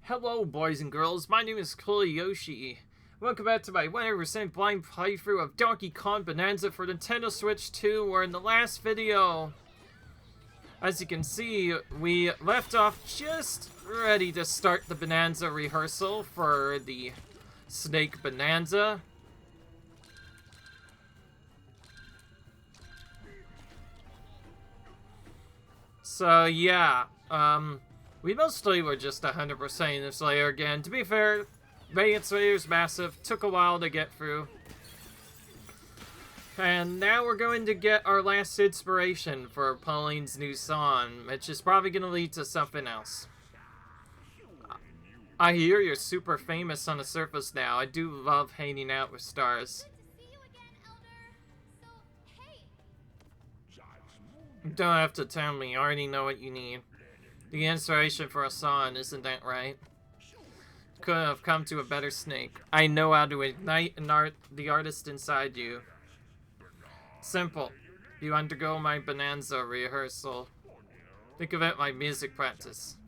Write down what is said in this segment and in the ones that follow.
Hello, boys and girls. My name is Yoshi. Welcome back to my 100% blind playthrough of Donkey Kong Bananza for Nintendo Switch 2, where in the last video, as you can see, we left off just ready to start the Bananza rehearsal for the Snake Bananza. So, yeah, we mostly were just 100%ing this layer again. To be fair, Radiance Layer's massive, took a while to get through. And now we're going to get our last inspiration for Pauline's new song, which is probably going to lead to something else. I hear you're super famous on the surface now. I do love hanging out with stars. You don't have to tell me, I already know what you need. The inspiration for a song, isn't that right? Couldn't have come to a better snake. I know how to ignite the artist inside you. Simple. You undergo my Bananza rehearsal. Think of it like music practice.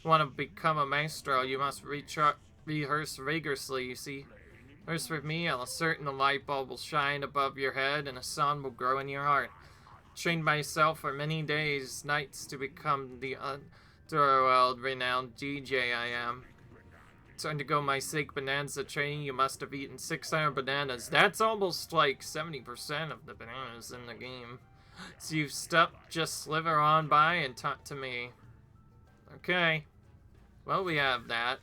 You want to become a maestro, you must rehearse rigorously, you see. Rehearse with me, I'll ascertain the light bulb will shine above your head and a song will grow in your heart. Trained myself for many days, nights to become the world-renowned DJ I am. To undergo my Snake Bananza training, you must have eaten 600 bananas. That's almost like 70% of the bananas in the game. So you've stuck, just sliver on by and talk to me. Okay. Well, we have that.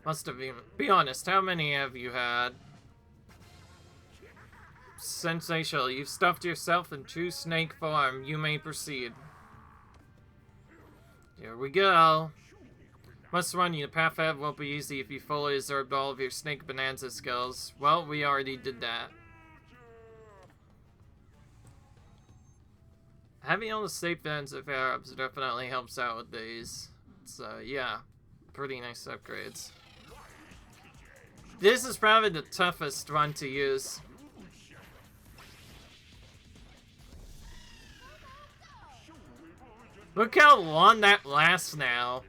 Must have been. Be honest, how many have you had? Sensational. You've stuffed yourself in true snake form. You may proceed. Here we go. Must warn you, the path ahead won't be easy if you fully absorbed all of your Snake Bananza skills. Well, we already did that. Having all the Snake Bananza power-ups definitely helps out with these. So, yeah. Pretty nice upgrades. This is probably the toughest one to use. Look how long that lasts now.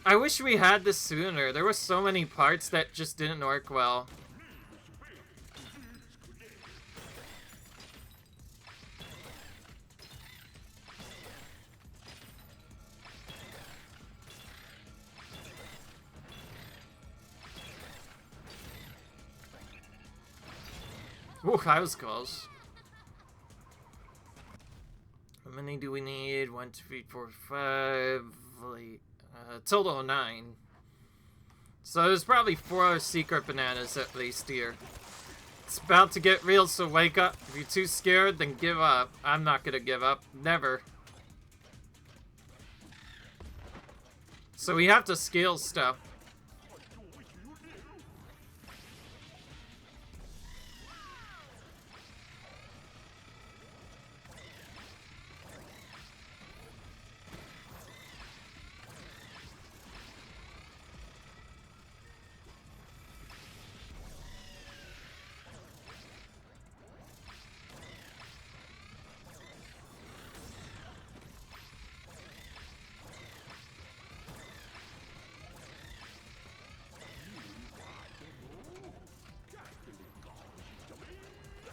I wish we had this sooner. There were so many parts that just didn't work well. Ooh, that was close. How many do we need? 1, 2, 3, 4, 5... total of 9. So there's probably 4 secret bananas at least here. It's about to get real, so wake up. If you're too scared, then give up. I'm not gonna give up. Never. So we have to scale stuff.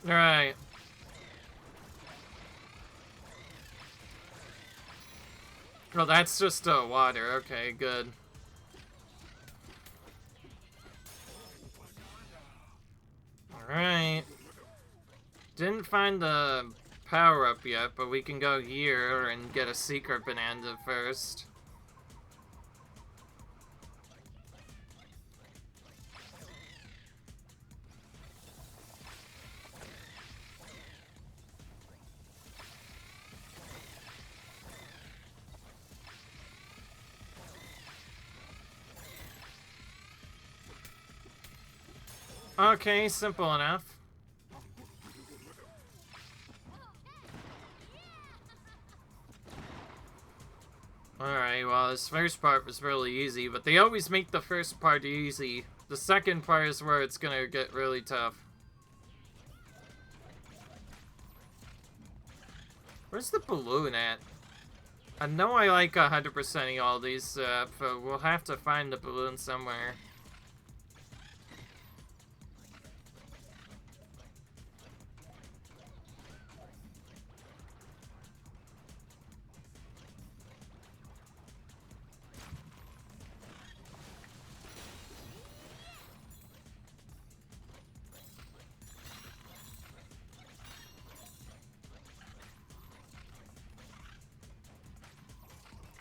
Alright. Well, that's just water. Okay, good. Alright. Didn't find the power-up yet, but we can go here and get a secret banana first. Okay, simple enough. Alright, well, this first part was really easy, but they always make the first part easy. The second part is where it's gonna get really tough. Where's the balloon at? I know I like 100%ing all these, but we'll have to find the balloon somewhere.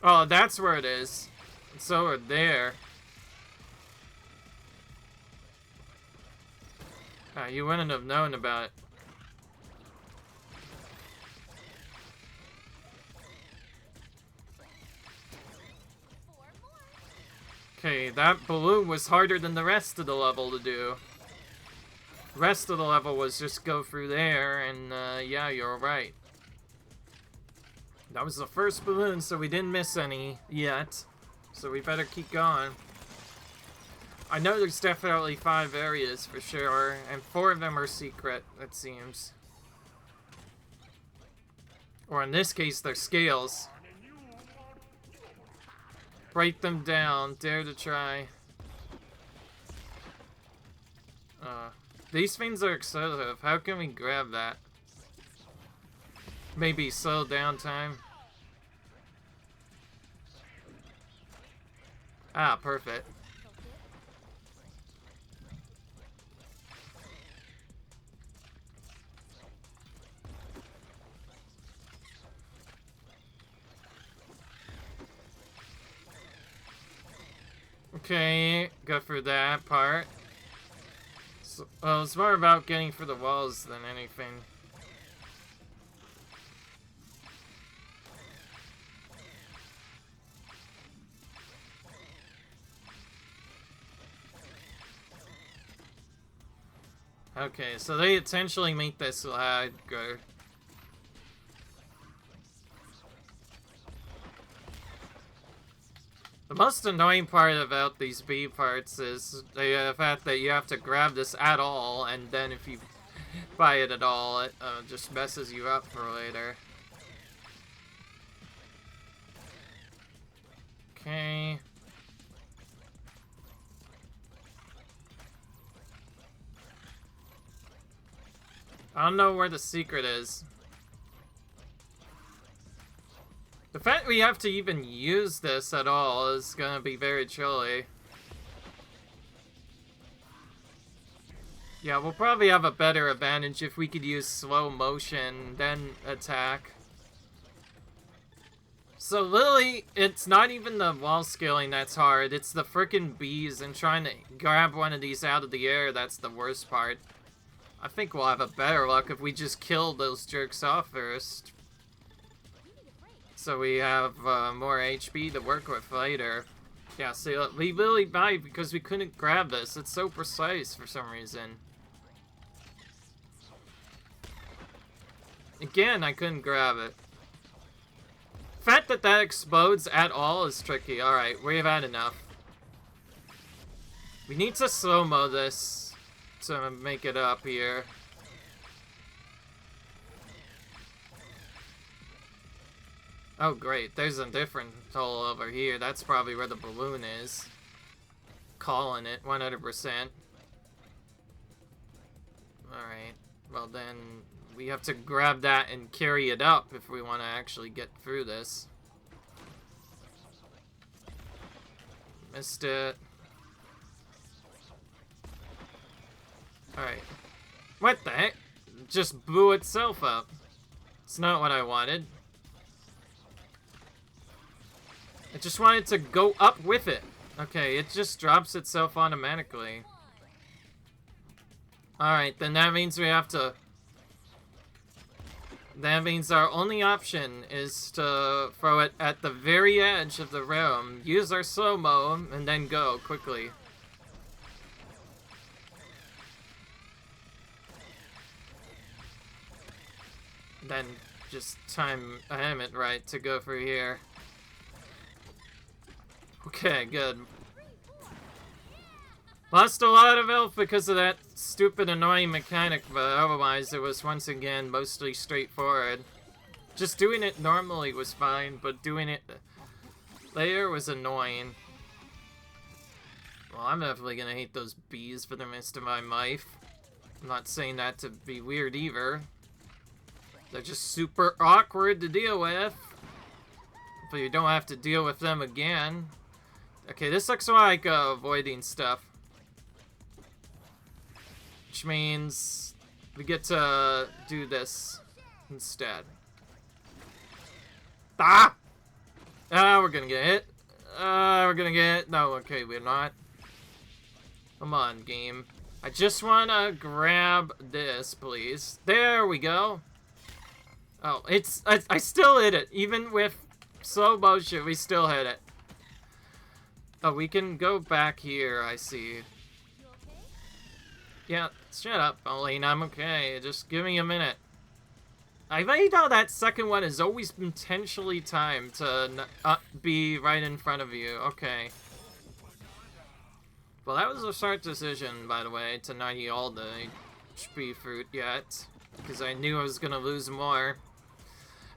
Oh, that's where it is. It's over there. You wouldn't have known about it. Okay, that balloon was harder than the rest of the level to do. The rest of the level was just go through there, and yeah, you're right. That was the first balloon, so we didn't miss any yet. So we better keep going. I know there's definitely 5 areas for sure, and 4 of them are secret, it seems. Or in this case, they're scales. Write them down. Dare to try. These things are explosive. How can we grab that? Maybe slow down time. Ah, perfect. Okay, go for that part. So, well, it's more about getting through the walls than anything. Okay, so they intentionally make this lag-go. The most annoying part about these B parts is the fact that you have to grab this at all, and then if you buy it at all, it just messes you up for later. Okay. I don't know where the secret is. The fact we have to even use this at all is gonna be very chilly. Yeah, we'll probably have a better advantage if we could use slow motion, then attack. So Lily, it's not even the wall scaling that's hard, it's the frickin' bees and trying to grab one of these out of the air that's the worst part. I think we'll have a better luck if we just kill those jerks off first. So we have more HP to work with later. Yeah, see, we really died because we couldn't grab this. It's so precise for some reason. Again, I couldn't grab it. The fact that that explodes at all is tricky. Alright, we've had enough. We need to slow-mo this to make it up here. Oh great, there's a different hole over here. That's probably where the balloon is. Calling it, 100%. Alright, well then we have to grab that and carry it up if we want to actually get through this. Missed it. Alright. What the heck? It just blew itself up. It's not what I wanted. I just wanted to go up with it. Okay, it just drops itself automatically. Alright, then that means we have to... That means our only option is to throw it at the very edge of the room, use our slow-mo, and then go quickly. Then just time it right to go through here. Okay, good. Lost a lot of health because of that stupid annoying mechanic, but otherwise it was once again mostly straightforward. Just doing it normally was fine, but doing it later was annoying. Well, I'm definitely gonna hate those bees for the rest of my life. I'm not saying that to be weird either. They're just super awkward to deal with. But you don't have to deal with them again. Okay, this looks like avoiding stuff. Which means we get to do this instead. Ah! Ah, we're gonna get hit. We're gonna get hit. No, okay, we're not. Come on, game. I just wanna grab this, please. There we go. Oh, I still hit it. Even with slow motion, we still hit it. Oh, we can go back here, I see. Yeah, shut up, Pauline, I'm okay. Just give me a minute. I like how that second one is always intentionally timed to be right in front of you. Okay. Well, that was a smart decision, by the way, to not eat all the HP fruit yet. Because I knew I was gonna lose more.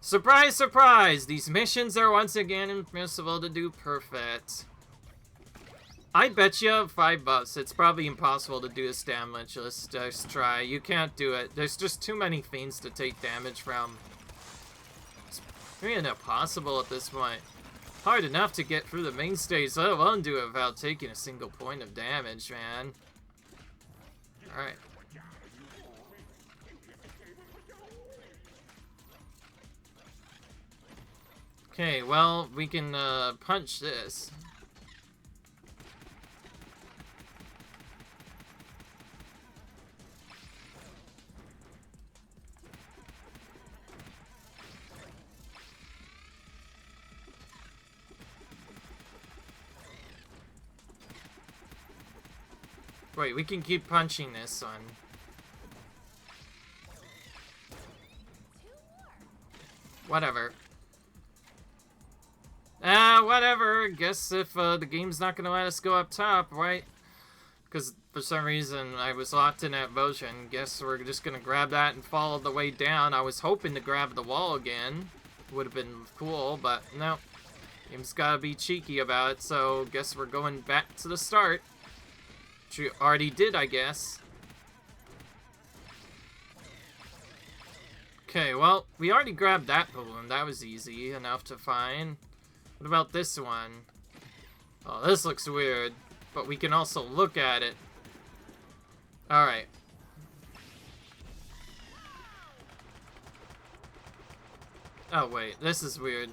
Surprise, surprise! These missions are once again impossible to do perfect. I bet you $5. It's probably impossible to do this damage. Let's just try. You can't do it. There's just too many fiends to take damage from. It's really impossible at this point. Hard enough to get through the main stage, let alone do it without taking a single point of damage, man. Alright. Okay, well, we can punch this. Wait, we can keep punching this one. Whatever. Whatever. Guess if the game's not gonna let us go up top, right? Because for some reason I was locked in that motion. Guess we're just gonna grab that and follow the way down. I was hoping to grab the wall again. Would have been cool, but no. Game's gotta be cheeky about it, so guess we're going back to the start. Which we already did, I guess. Okay, well, we already grabbed that balloon. That was easy enough to find. What about this one? Oh, this looks weird. But we can also look at it. Alright. Oh, wait. This is weird.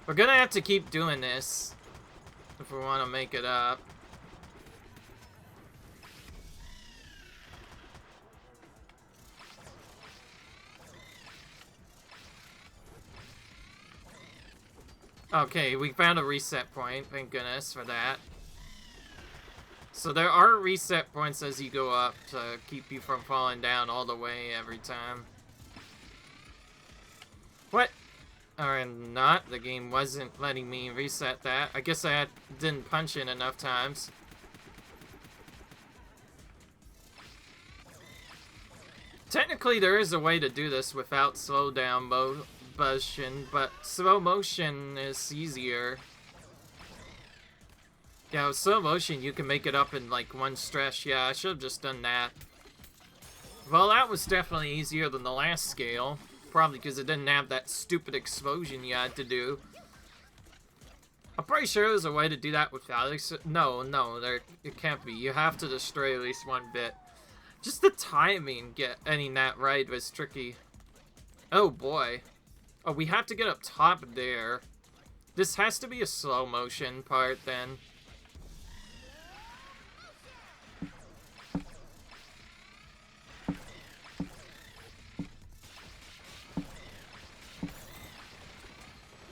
We're gonna have to keep doing this if we want to make it up. Okay, we found a reset point. Thank goodness for that. So there are reset points as you go up to keep you from falling down all the way every time. What? Or not, the game wasn't letting me reset that. I guess I didn't punch it enough times. Technically, there is a way to do this without slow down motion, but slow motion is easier. Yeah, with slow motion, you can make it up in like one stretch. Yeah, I should have just done that. Well, that was definitely easier than the last scale. Probably because it didn't have that stupid explosion you had to do. I'm pretty sure there's a way to do that without it. No, it can't be. You have to destroy at least one bit. Just the timing getting that right was tricky. Oh boy. Oh, we have to get up top there. This has to be a slow motion part then.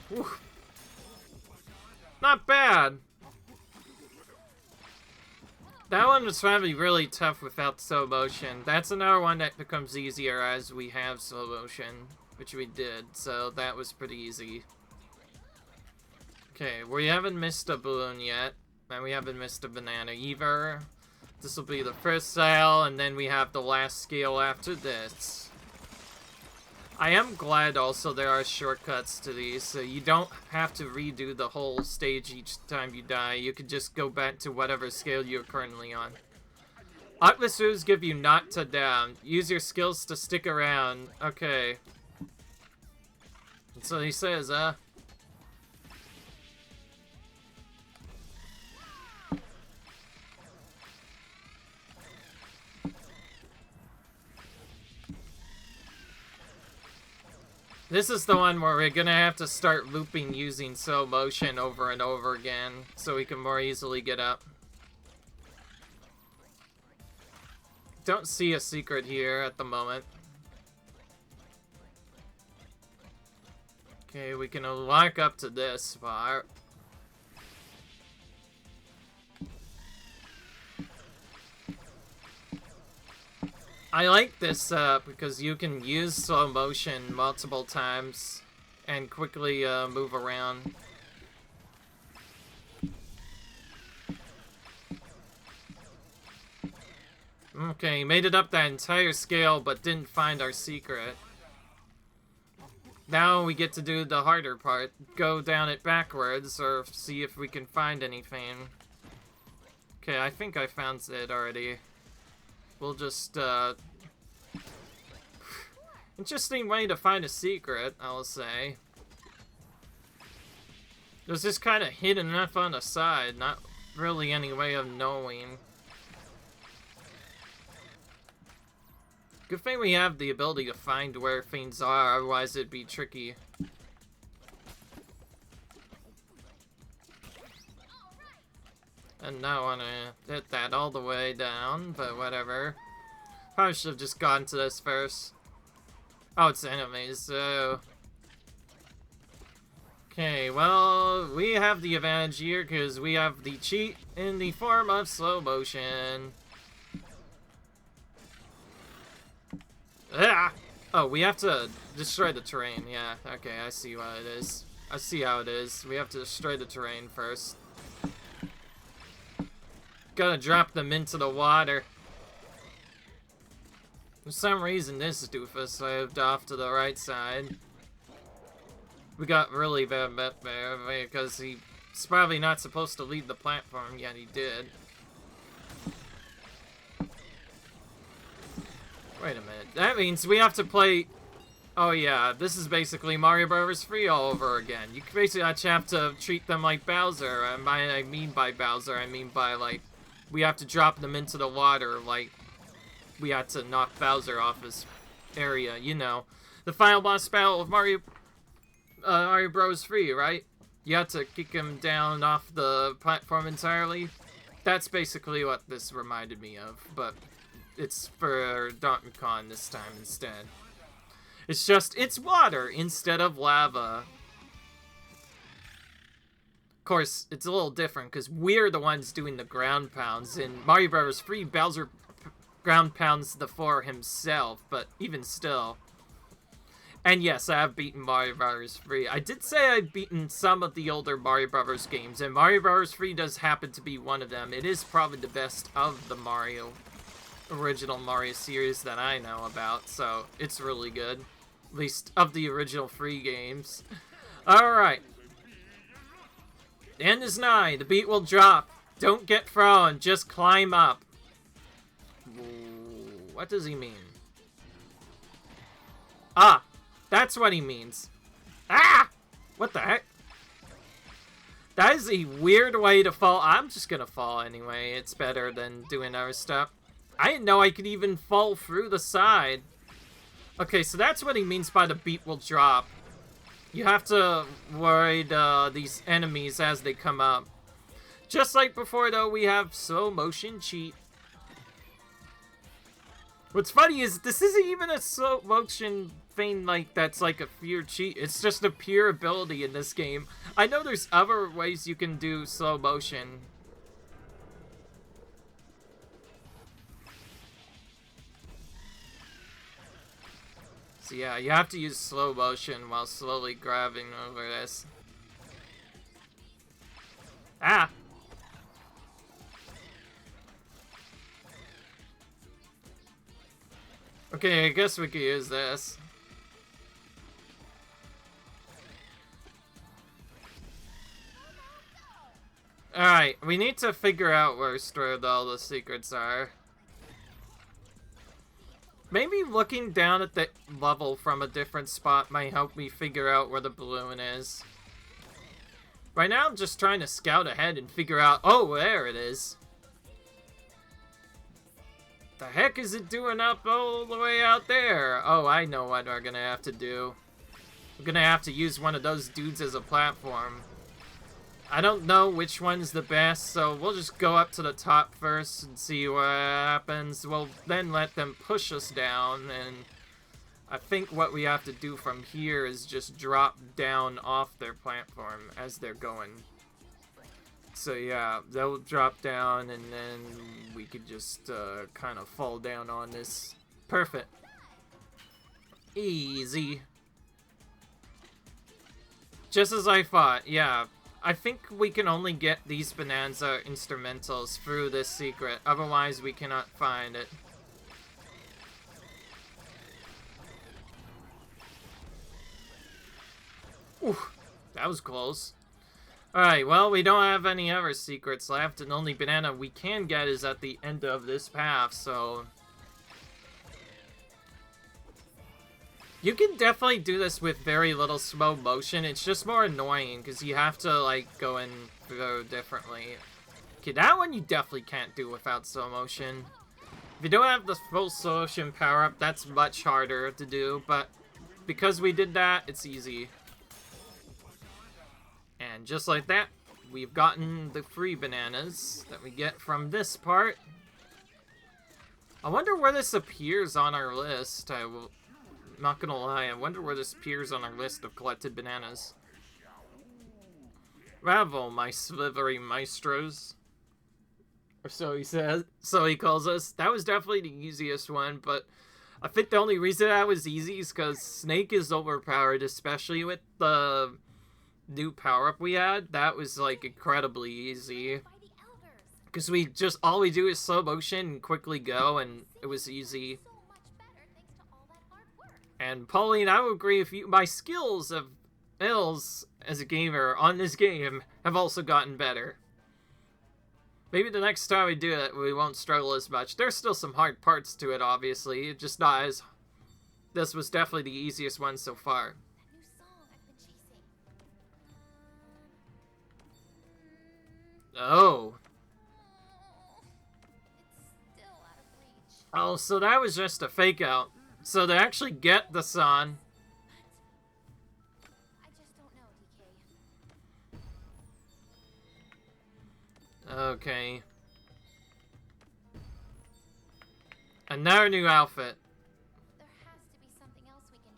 Whew. Not bad. That one was probably really tough without slow motion. That's another one that becomes easier as we have slow motion, which we did, so that was pretty easy. Okay, we haven't missed a balloon yet, and we haven't missed a banana either. This will be the first cell, and then we have the last scale after this. I am glad also there are shortcuts to these, so you don't have to redo the whole stage each time you die. You can just go back to whatever scale you're currently on. Atmospheres give you not to down. Use your skills to stick around. Okay. That's what he says, huh? This is the one where we're gonna have to start looping using slow motion over and over again so we can more easily get up. Don't see a secret here at the moment. Okay, we can lock up to this spot. I like this because you can use slow motion multiple times and quickly move around. Okay, made it up that entire scale but didn't find our secret. Now we get to do the harder part. Go down it backwards or see if we can find anything. Okay, I think I found it already. We'll just, interesting way to find a secret, I'll say. It was just kind of hidden enough on the side, not really any way of knowing. Good thing we have the ability to find where things are, otherwise it'd be tricky. And now I want to hit that all the way down, but whatever. Probably should have just gone to this first. Oh, it's enemies, so... Okay, well, we have the advantage here because we have the cheat in the form of slow motion. Ah! Oh, we have to destroy the terrain, yeah. Okay, I see what it is. I see how it is. We have to destroy the terrain first. Gotta drop them into the water. For some reason, this doofus moved off to the right side. We got really bad met there because he's probably not supposed to leave the platform, yet he did. Wait a minute. That means we have to play... Oh yeah, this is basically Mario Bros. 3 all over again. You basically have to treat them like Bowser. I mean by Bowser, I mean by, like, we have to drop them into the water, like, we had to knock Bowser off his area, you know. The final boss battle of Mario Bros. 3, right? You have to kick him down off the platform entirely. That's basically what this reminded me of, but it's for Donkey Kong this time instead. It's just, it's water instead of lava. Of course, it's a little different because we're the ones doing the ground pounds. In Mario Bros. 3, Bowser ground pounds the floor himself, but even still. And yes, I have beaten Mario Bros. 3. I did say I've beaten some of the older Mario Bros. Games, and Mario Bros. 3 does happen to be one of them. It is probably the best of the original Mario series that I know about, so it's really good. At least of the original 3 games. Alright. The end is nigh. The beat will drop. Don't get thrown. Just climb up. What does he mean? Ah! That's what he means. Ah! What the heck? That is a weird way to fall. I'm just gonna fall anyway. It's better than doing other stuff. I didn't know I could even fall through the side. Okay, so that's what he means by the beat will drop. You have to avoid these enemies as they come up. Just like before, though, we have slow motion cheat. What's funny is this isn't even a slow motion thing like that's like a pure cheat. It's just a pure ability in this game. I know there's other ways you can do slow motion. So yeah, you have to use slow motion while slowly grabbing over this. Ah! Okay, I guess we could use this. Alright, we need to figure out where all the secrets are. Maybe looking down at the level from a different spot might help me figure out where the balloon is. Right now, I'm just trying to scout ahead and figure out... Oh, there it is. The heck is it doing up all the way out there? Oh, I know what we're gonna have to do. We're gonna have to use one of those dudes as a platform. I don't know which one's the best, so we'll just go up to the top first and see what happens. We'll then let them push us down, and I think what we have to do from here is just drop down off their platform as they're going. So yeah, they'll drop down, and then we could just kind of fall down on this. Perfect. Easy. Just as I thought, yeah. I think we can only get these Bananza instrumentals through this secret, otherwise we cannot find it. Ooh, that was close. Alright, well, we don't have any other secrets left, and the only banana we can get is at the end of this path, so... You can definitely do this with very little slow motion. It's just more annoying because you have to, like, go and go differently. Okay, that one you definitely can't do without slow motion. If you don't have the full slow motion power-up, that's much harder to do, but because we did that, it's easy. And just like that, we've gotten the free bananas that we get from this part. I wonder where this appears on our list. Not gonna lie, I wonder where this appears on our list of collected bananas. Bravo, my slithery maestros. Or so he says. So he calls us. That was definitely the easiest one, but I think the only reason that was easy is because Snake is overpowered, especially with the new power-up we had. That was, like, incredibly easy. Because all we do is slow motion and quickly go, and it was easy. And Pauline, I would agree with you. My skills as a gamer on this game have also gotten better. Maybe the next time we do it, we won't struggle as much. There's still some hard parts to it, obviously. Just not as... This was definitely the easiest one so far. Oh. Oh, so that was just a fake out. So to actually get the song. I just don't know, DK. Okay. Another new outfit. There has to be something else we can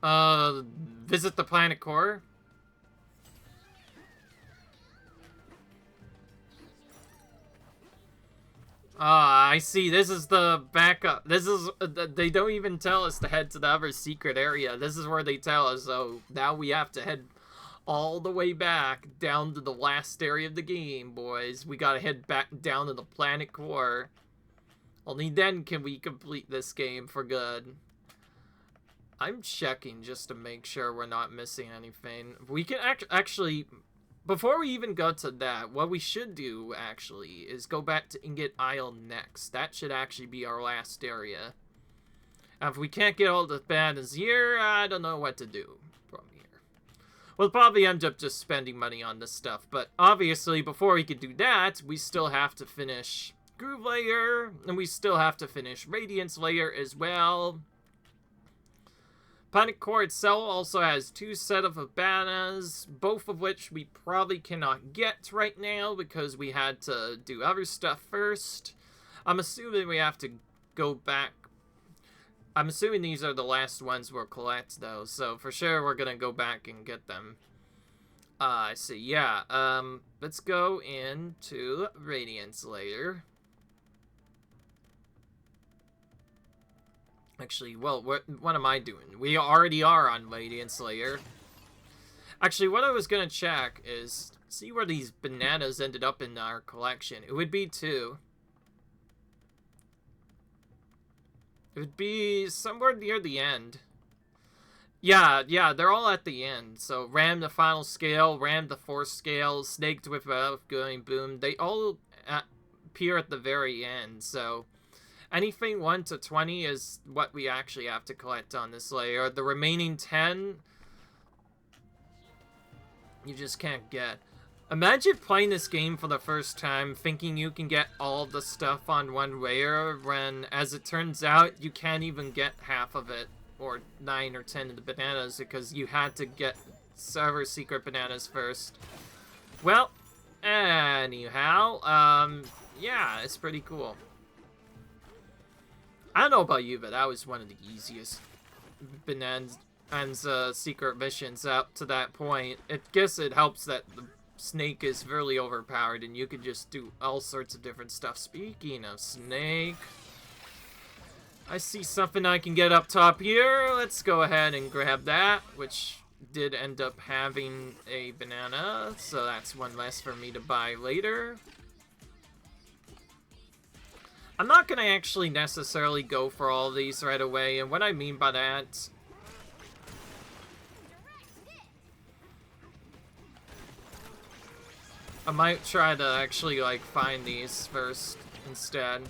try. Visit the planet core. Ah, I see. This is the backup. This is... they don't even tell us to head to the other secret area. This is where they tell us, so now we have to head all the way back down to the last area of the game, boys. We gotta head back down to the planet core. Only then can we complete this game for good. I'm checking just to make sure we're not missing anything. We can actually... Before we even go to that, what we should do, actually, is go back to Ingot Isle next. That should actually be our last area. If we can't get all the bananas here, I don't know what to do from here. We'll probably end up just spending money on this stuff, but obviously, before we can do that, we still have to finish Groove Layer, and we still have to finish Radiance Layer as well. Planet Core itself also has 2 sets of bananas, both of which we probably cannot get right now because we had to do other stuff first. I'm assuming we have to go back. I'm assuming these are the last ones we'll collect though, so for sure we're gonna go back and get them. I see, yeah, let's go into Radiance Layer. Actually, well, what am I doing? We already are on Radiance Layer. Actually, what I was gonna check is see where these bananas ended up in our collection. It would be 2. It would be somewhere near the end. Yeah, they're all at the end. So ram the final scale, ram the fourth scale, snaked with going boom. They all appear at the very end. So anything 1 to 20 is what we actually have to collect on this layer. The remaining 10, you just can't get. Imagine playing this game for the first time, thinking you can get all the stuff on one layer, when, as it turns out, you can't even get half of it, or 9 or 10 of the bananas, because you had to get several secret bananas first. Well, anyhow, yeah, it's pretty cool. I don't know about you, but that was one of the easiest Bananza secret missions up to that point. I guess it helps that the snake is really overpowered and you can just do all sorts of different stuff. Speaking of snake, I see something I can get up top here. Let's go ahead and grab that, which did end up having a banana, so that's one less for me to buy later. I'm not going to actually necessarily go for all of these right away, and what I mean by that, I might try to actually, like, find these first instead.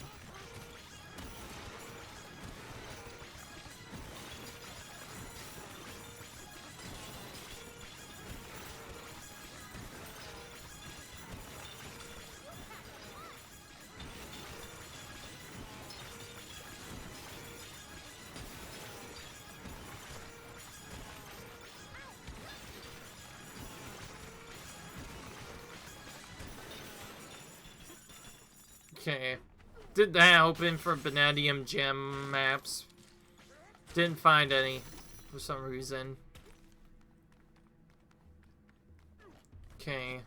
Okay. Did that open for vanadium gem maps? Didn't find any for some reason. Okay.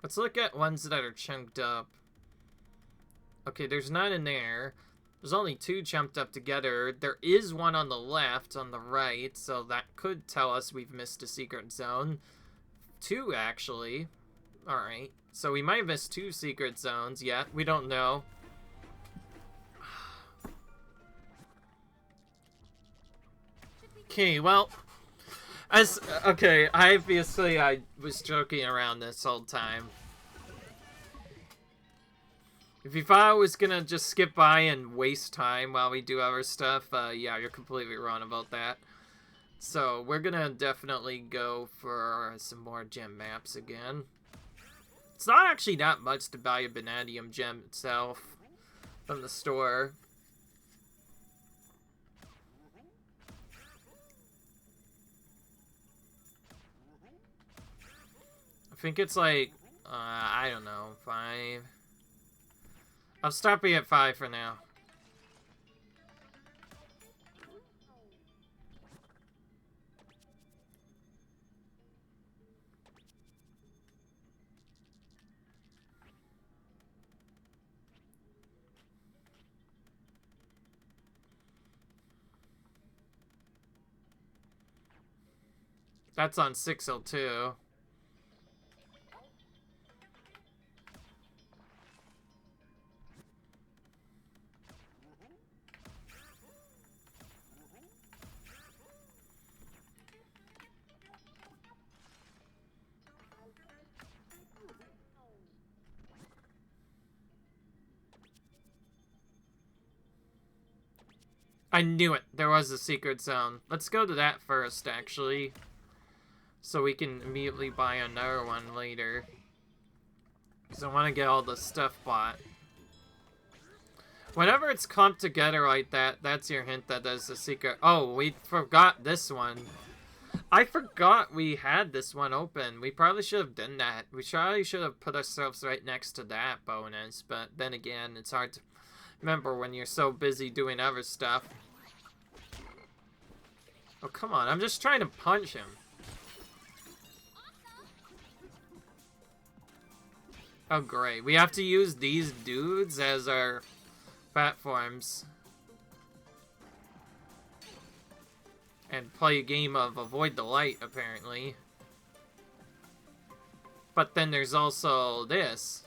Let's look at ones that are chunked up. Okay, there's none in there. There's only 2 chunked up together. There is one on the left, on the right, so that could tell us we've missed a secret zone. 2, actually. Alright. So we might have missed 2 secret zones yet. We don't know. Okay, well, okay, obviously I was joking around this whole time. If you thought I was gonna just skip by and waste time while we do other stuff, yeah, you're completely wrong about that. So we're gonna definitely go for some more gem maps again. It's not actually that much to buy a vanadium gem itself from the store. I think it's like, I don't know, 5. I'll stop you at 5 for now. That's on 602. I knew it. There was a secret zone. Let's go to that first, actually. So we can immediately buy another one later. Because I want to get all the stuff bought. Whenever it's clumped together like that, that's your hint that there's a secret. Oh, we forgot this one. I forgot we had this one open. We probably should have done that. We probably should have put ourselves right next to that bonus. But then again, it's hard to remember when you're so busy doing other stuff. Oh, come on. I'm just trying to punch him. Oh, great. We have to use these dudes as our platforms. And play a game of avoid the light, apparently. But then there's also this.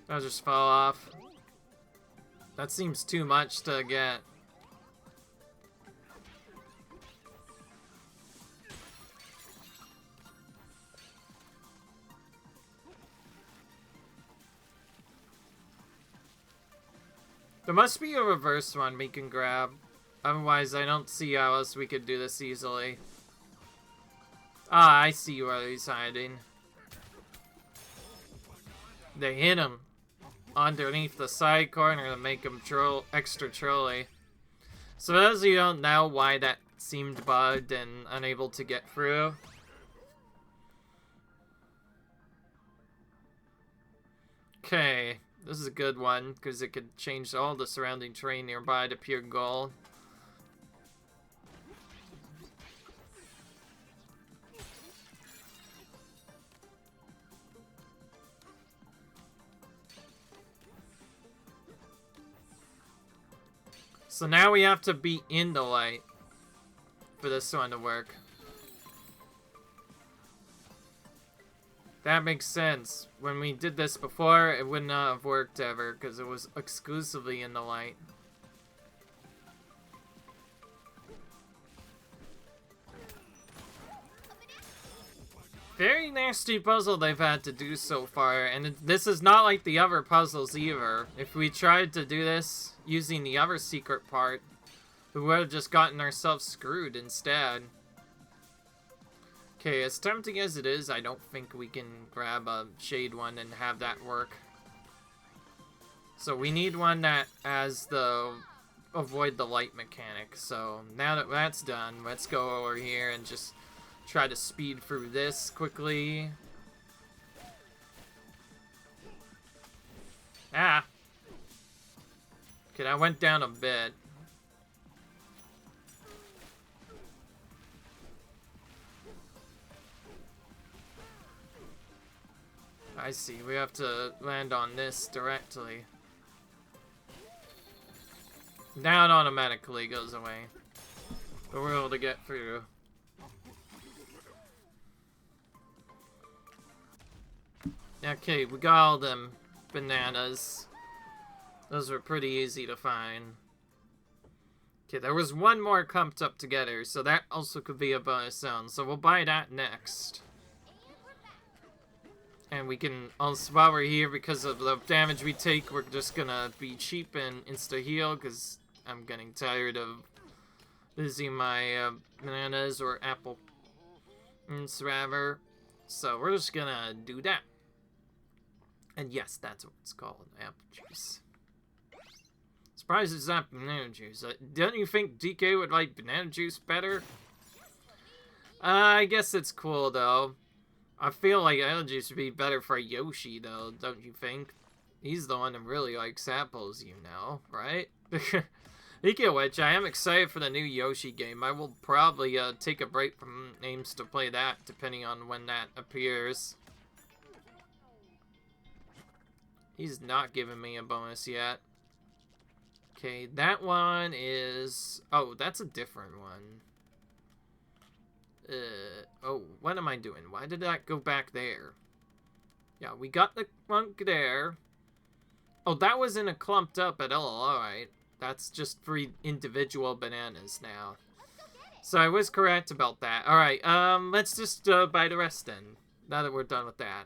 That just fell off. That seems too much to get. There must be a reverse one we can grab. Otherwise, I don't see how else we could do this easily. Ah, I see where he's hiding. They hit him underneath the side corner to make him extra trolly. So those of you who don't know why that seemed bugged and unable to get through. Okay, this is a good one because it could change all the surrounding terrain nearby to pure gold. So now we have to be in the light for this one to work. That makes sense. When we did this before, it would not have worked ever because it was exclusively in the light. Very nasty puzzle they've had to do so far, and this is not like the other puzzles either. If we tried to do this using the other secret part, we would have just gotten ourselves screwed instead. Okay, as tempting as it is, I don't think we can grab a shade one and have that work. So we need one that has the avoid the light mechanic. So now that that's done, let's go over here and just try to speed through this quickly. Ah! Okay, that went down a bit. I see, we have to land on this directly. Now it automatically goes away. But we're able to get through. Okay, we got all them bananas. Those were pretty easy to find. Okay, there was one more clumped up together, so that also could be a bonus zone. So we'll buy that next. And we can also, while we're here, because of the damage we take, we're just gonna be cheap and insta-heal, because I'm getting tired of losing my bananas or apple rather. So we're just gonna do that. And yes, that's what it's called, apple juice. Surprised it's not banana juice. Don't you think DK would like banana juice better? I guess it's cool, though. I feel like apple juice would be better for Yoshi, though, don't you think? He's the one that really likes apples, you know, right? Speaking of which, I am excited for the new Yoshi game. I will probably take a break from names to play that, depending on when that appears. He's not giving me a bonus yet. Okay, that one is... Oh, that's a different one. Oh, what am I doing? Why did that go back there? Yeah, we got the clunk there. Oh, that was in a clumped up at all. Alright. That's just 3 individual bananas now. So I was correct about that. Alright, let's just buy the rest then. Now that we're done with that.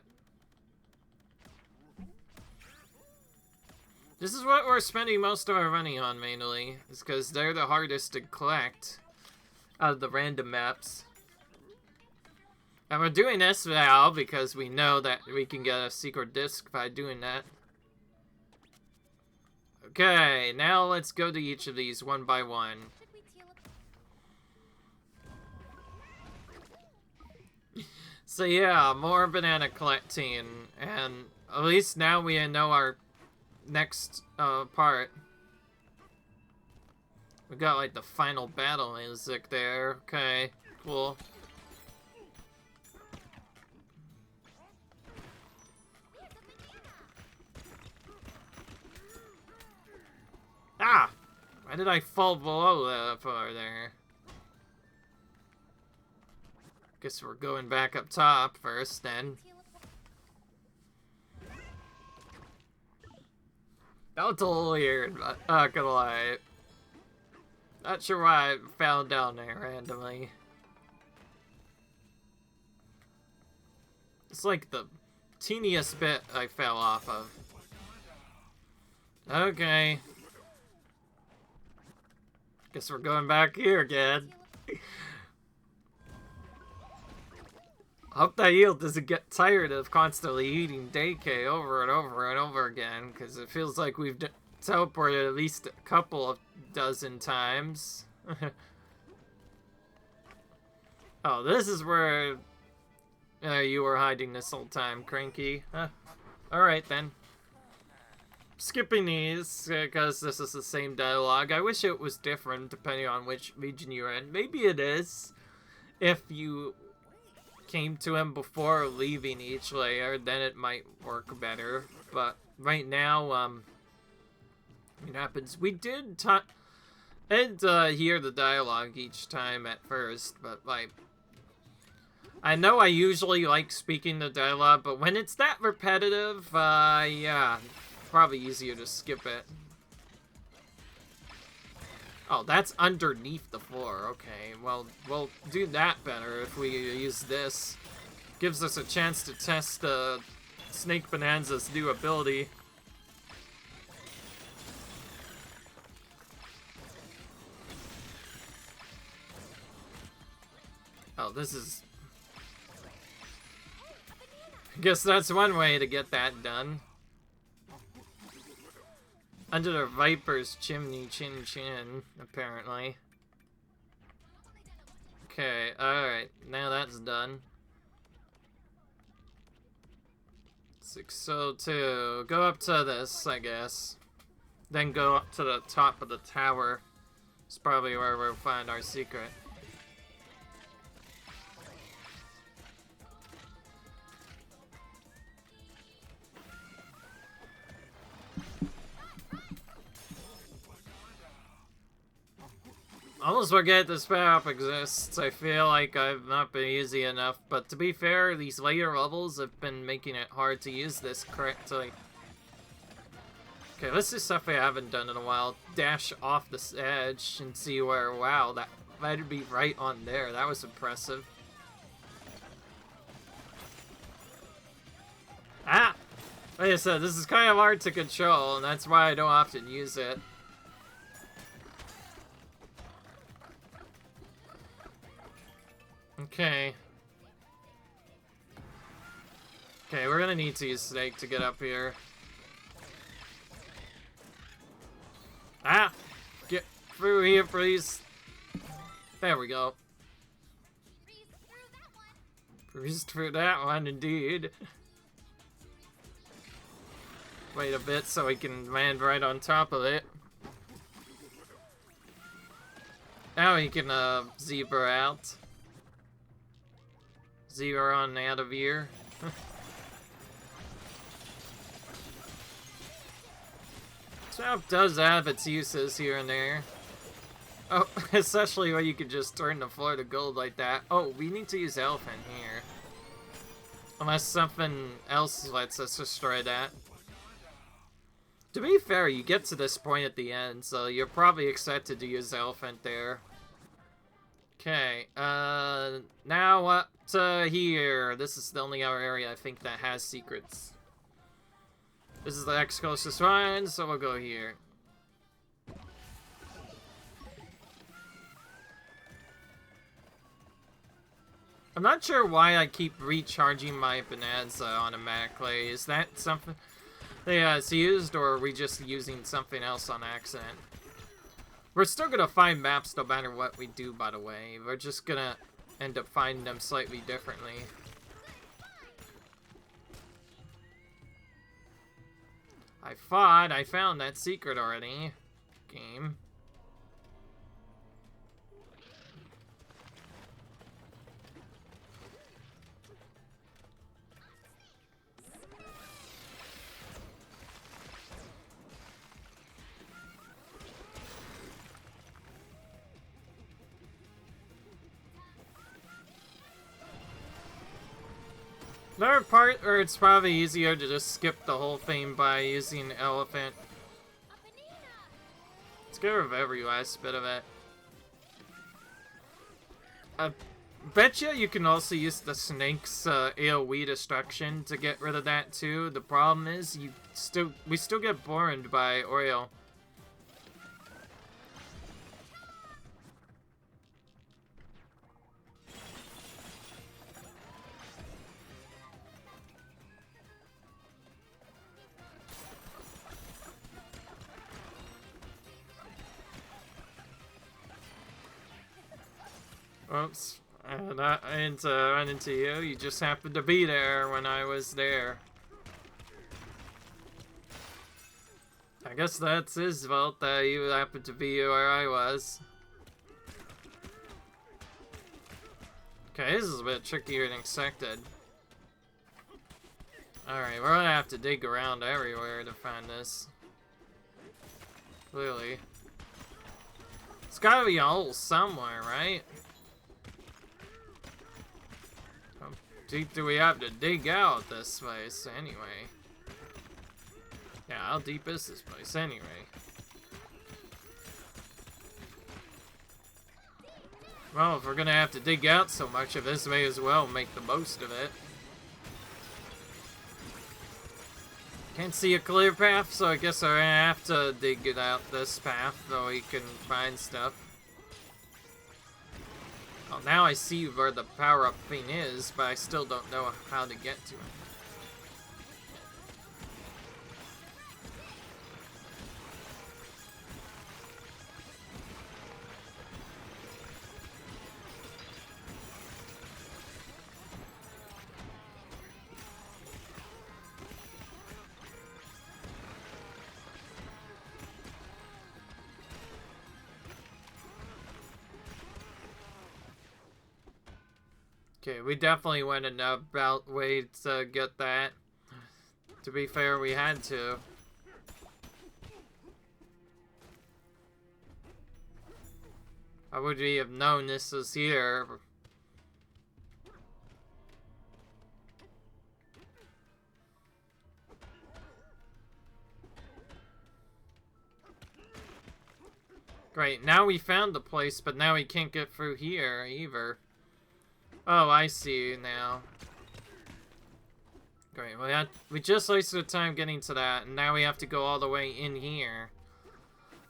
This is what we're spending most of our money on, mainly. Is because they're the hardest to collect out of the random maps. And we're doing this now because we know that we can get a secret disc by doing that. Okay, now let's go to each of these one by one. So yeah, more banana collecting. And at least now we know our next part. We got like the final battle music there. Okay, cool. Ah! Why did I fall below that far there? Guess we're going back up top first then. That was a little weird, but not gonna lie. Not sure why I fell down there randomly. It's like the teeniest bit I fell off of. Okay. Guess we're going back here again. Hope that eel doesn't get tired of constantly eating Daycay over and over and over again, because it feels like we've teleported at least a couple of dozen times. Oh, this is where you were hiding this whole time, Cranky. Huh. Alright then. Skipping these, because this is the same dialogue. I wish it was different depending on which region you're in. Maybe it is. If you came to him before leaving each layer, then it might work better. But right now, it happens. We did hear the dialogue each time at first, but like, I know I usually like speaking the dialogue, but when it's that repetitive, yeah, probably easier to skip it. Oh, that's underneath the floor. Okay, well, we'll do that better if we use this. Gives us a chance to test Snake Bananza's new ability. Oh, this is... I guess that's one way to get that done. Under the Viper's chimney, chin, apparently. Okay, alright, now that's done. 602. Go up to this, I guess. Then go up to the top of the tower. It's probably where we'll find our secret. Almost forget this power-up exists. I feel like I've not been easy enough, but to be fair, these later levels have been making it hard to use this correctly. Okay, let's do stuff I haven't done in a while. Dash off this edge and see where, wow, that might be right on there. That was impressive. Ah! Like I said, this is kind of hard to control, and that's why I don't often use it. Okay. Okay, we're gonna need to use Snake to get up here. Ah! Get through here, please. There we go. Breeze through that one, indeed. Wait a bit so we can land right on top of it. Now we can, zebra out. Zero on out of here. Trap does have its uses here and there. Oh, especially when you can just turn the floor to gold like that. Oh, we need to use elephant here. Unless something else lets us destroy that. To be fair, you get to this point at the end, so you're probably expected to use elephant there. Okay, now up to here. This is the only other area I think that has secrets. This is the next closest one, so we'll go here. I'm not sure why I keep recharging my Bananza automatically. Is that something it's used, or are we just using something else on accident? We're still gonna find maps no matter what we do, by the way. We're just gonna end up finding them slightly differently. I found that secret already. Game. Another part where it's probably easier to just skip the whole thing by using elephant Let's get rid of every last bit of it. I betcha you can also use the snake's AoE destruction to get rid of that too. The problem is we still get burned by oil. Oops. I didn't run into you. You just happened to be there when I was there. I guess that's his fault that you happened to be where I was. Okay, this is a bit trickier than expected. Alright, we're gonna have to dig around everywhere to find this. Clearly. It's gotta be a hole somewhere, right? How deep do we have to dig out this place, anyway? Yeah, how deep is this place, anyway? Well, if we're gonna have to dig out so much of this, may as well make the most of it. Can't see a clear path, so I guess I have to dig it out this path so we can find stuff. Well, now I see where the power-up thing is, but I still don't know how to get to it. Okay, we definitely went an about way to get that. To be fair, we had to. How would we have known this was here? Great, now we found the place, but now we can't get through here either. Oh, I see now. Great, we just wasted time getting to that, and now we have to go all the way in here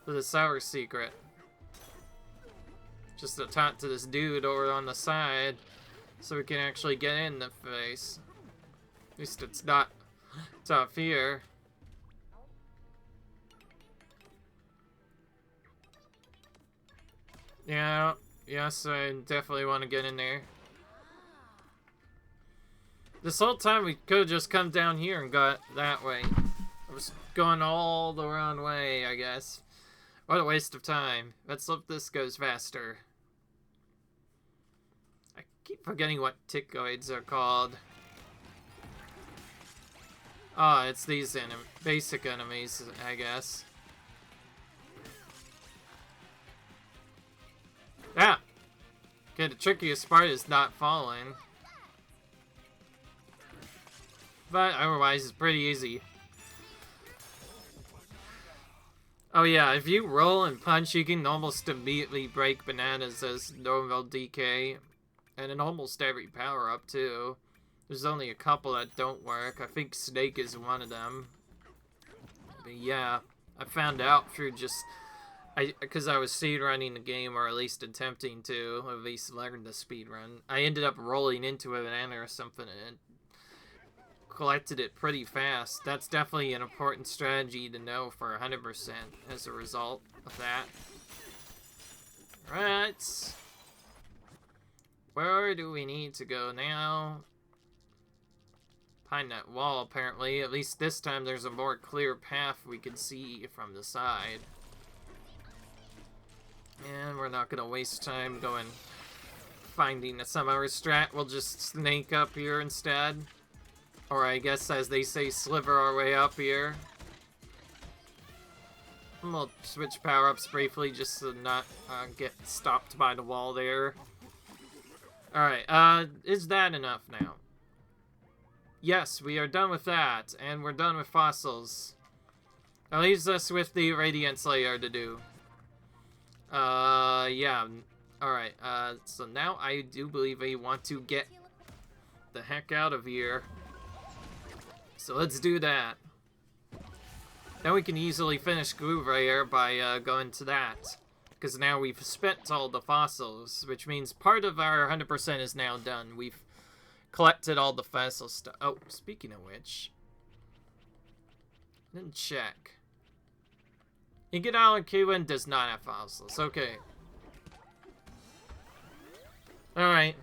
for the sour secret. Just to talk to this dude over on the side, so we can actually get in the face. At least it's not tough here. Yeah, yes, I definitely want to get in there. This whole time we could have just come down here and got that way. I was going all the wrong way, I guess. What a waste of time. Let's hope this goes faster. I keep forgetting what tickoids are called. Oh, it's these basic enemies, I guess. Yeah! Okay, the trickiest part is not falling. But otherwise, it's pretty easy. Oh yeah, if you roll and punch, you can almost immediately break bananas as normal DK. And in almost every power-up, too. There's only a couple that don't work. I think Snake is one of them. But yeah, I found out through just... because I was speedrunning the game, or at least attempting to, at least learn the speedrun. I ended up rolling into a banana or something, and collected it pretty fast. That's definitely an important strategy to know for 100% as a result of that. Right. Where do we need to go now? Behind that wall, apparently. At least this time there's a more clear path we can see from the side. And we're not gonna waste time going finding some other strat. We'll just snake up here instead. Or I guess, as they say, sliver our way up here. And we'll switch power-ups briefly just to not get stopped by the wall there. Alright, is that enough now? Yes, we are done with that, and we're done with fossils. That leaves us with the Radiance layer to do. Yeah. Alright, so now I do believe I want to get the heck out of here. So let's do that. Then we can easily finish Groove Layer by going to that. Because now we've spent all the fossils, which means part of our 100% is now done. We've collected all the fossil stuff. Oh, speaking of which, didn't check. Ingot Island Keyland does not have fossils. Okay. Alright.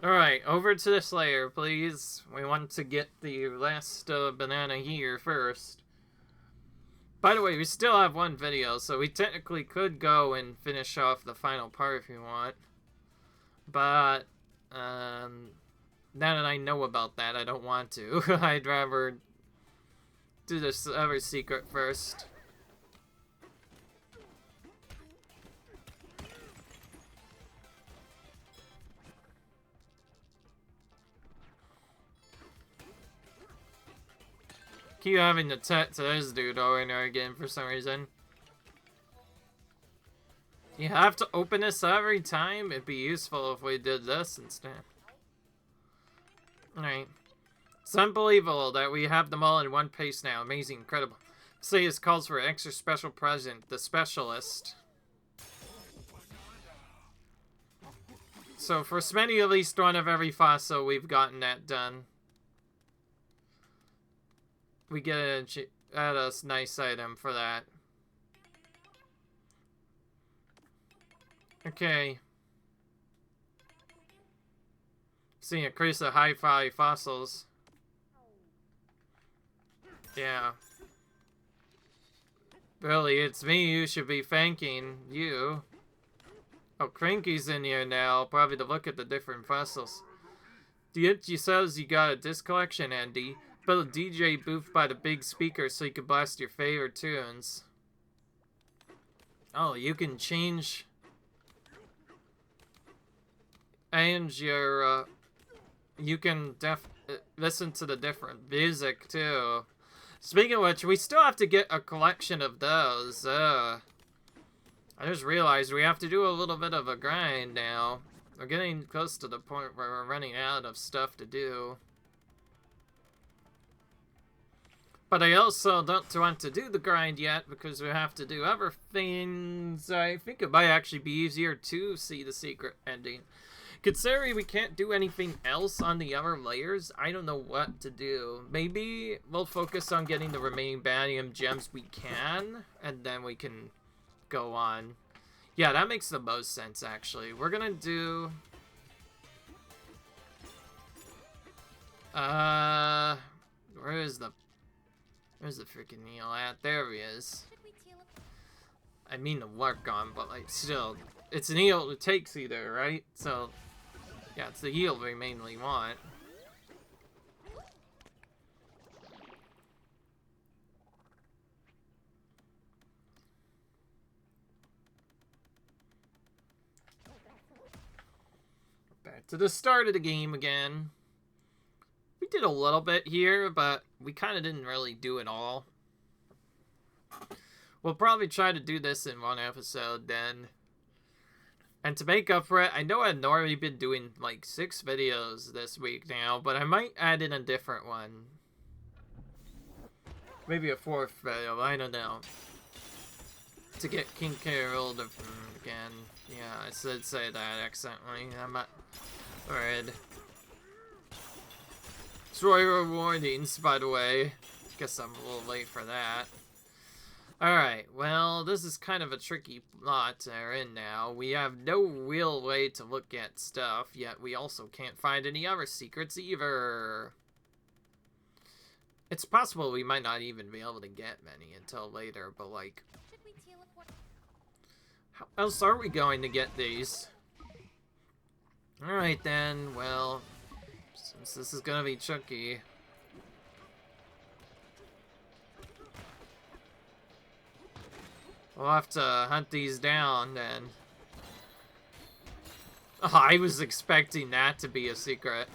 Alright, over to this layer, please. We want to get the last banana here first. By the way, we still have one video, so we technically could go and finish off the final part if you want. But, now that I know about that, I don't want to. I'd rather do this other secret first. Keep having to talk to this dude over and over again for some reason. You have to open this every time? It'd be useful if we did this instead. Alright. It's unbelievable that we have them all in one piece now. Amazing, incredible. Say this calls for an extra special present, the specialist. So for Smitty, at least one of every fossil, we've gotten that done. We get a nice item for that. Okay. See, increase the high-value fossils. Yeah. Really, it's me you should be thanking. You. Oh, Cranky's in here now, probably to look at the different fossils. DG says you got a disc collection, Andy. Build a DJ booth by the big speaker so you can blast your favorite tunes. Oh, you can change... And your, you can listen to the different music, too. Speaking of which, we still have to get a collection of those. I just realized we have to do a little bit of a grind now. We're getting close to the point where we're running out of stuff to do. But I also don't want to do the grind yet because we have to do other things. I think it might actually be easier to see the secret ending. Considering we can't do anything else on the other layers, I don't know what to do. Maybe we'll focus on getting the remaining Banium gems we can, and then we can go on. Yeah, that makes the most sense, actually. We're gonna do... Where's the freaking Neil at? There he is. I mean to work on, but like, still, it's an eel that takes either, right? So, yeah, it's the eel we mainly want. Back to the start of the game again. We did a little bit here, but we kind of didn't really do it all. We'll probably try to do this in one episode then. And to make up for it, I know I've already been doing like 6 videos this week now, but I might add in a different one. Maybe a 4th video, I don't know. To get King Carol again. Yeah, I should say that accidentally. I'm not worried. Destroy warnings, by the way. Guess I'm a little late for that. Alright, well, this is kind of a tricky plot we're in now. We have no real way to look at stuff, yet we also can't find any other secrets either. It's possible we might not even be able to get many until later, but like... How else are we going to get these? Alright then, well... Since this is gonna be tricky... We'll have to hunt these down, then. Oh, I was expecting that to be a secret.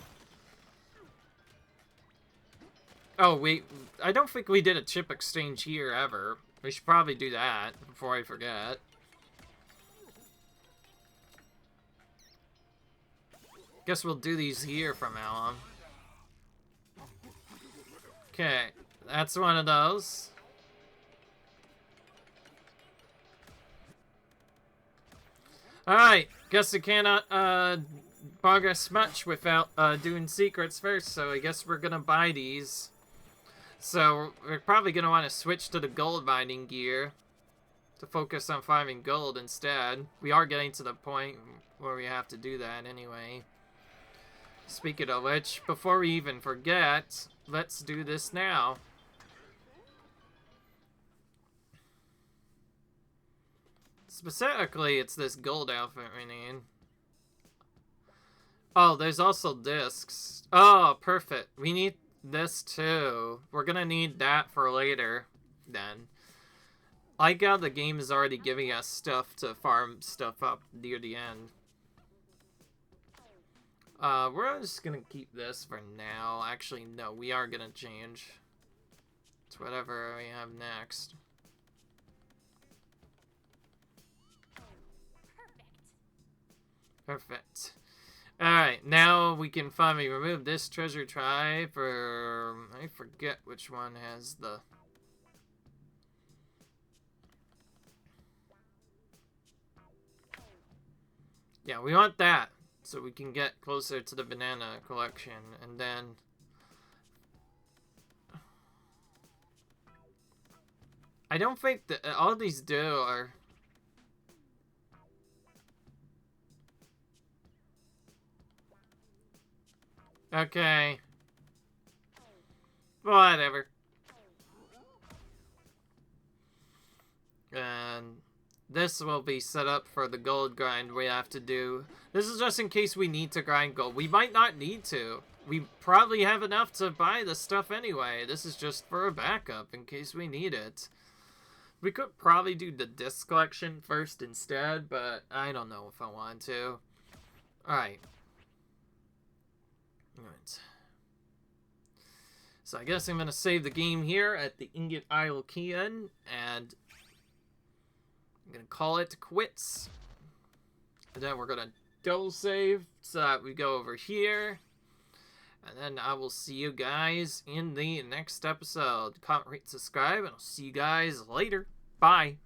Oh, wait. I don't think we did a chip exchange here ever. We should probably do that before I forget. Guess we'll do these here from now on. Okay, that's one of those. Alright, guess we cannot progress much without doing secrets first, so I guess we're gonna buy these. So we're probably gonna want to switch to the gold mining gear to focus on farming gold instead. We are getting to the point where we have to do that anyway. Speaking of which, before we even forget, let's do this now. Specifically, it's this gold outfit we need. Oh, there's also discs. Oh, perfect. We need this too. We're gonna need that for later, then. I like how the game is already giving us stuff to farm stuff up near the end. We're just gonna keep this for now. Actually, no, we are gonna change. It's whatever we have next. Perfect. Alright, now we can finally remove this treasure tribe for... I forget which one has the... Yeah, we want that, so we can get closer to the banana collection, and then... I don't think that all these do are... Okay. Whatever. And this will be set up for the gold grind we have to do. This is just in case we need to grind gold. We might not need to. We probably have enough to buy the stuff anyway. This is just for a backup in case we need it. We could probably do the disc collection first instead, but I don't know if I want to. Alright. Alright. So I guess I'm going to save the game here at the Ingot Isle Kian, and I'm going to call it quits. And then we're going to double save so that we go over here. And then I will see you guys in the next episode. Comment, rate, subscribe, and I'll see you guys later. Bye.